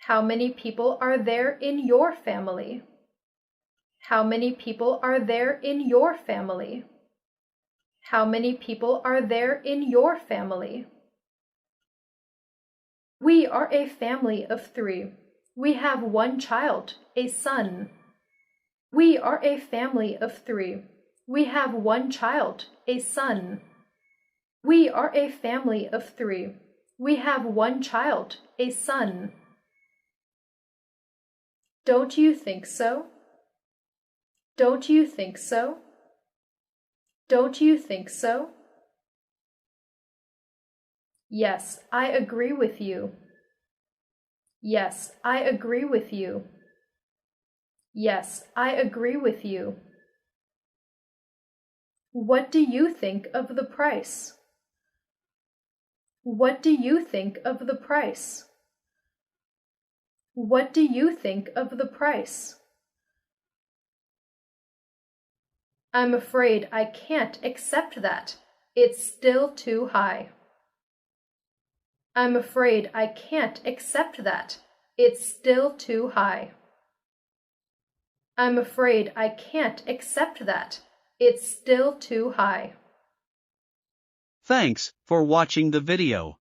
How many people are there in your family? How many people are there in your family? How many people are there in your family? We are a family of 3. We have 1 child, a son. We are a family of 3. We have 1 child, a son. We are a family of 3. We have 1 child, a son. Don't you think so? Don't you think so? Don't you think so? Yes, I agree with you. Yes, I agree with you. Yes, I agree with you. What do you think of the price? What do you think of the price? What do you think of the price? I'm afraid I can't accept that. It's still too high. I'm afraid I can't accept that. It's still too high. I'm afraid I can't accept that. It's still too high. Thanks for watching the video.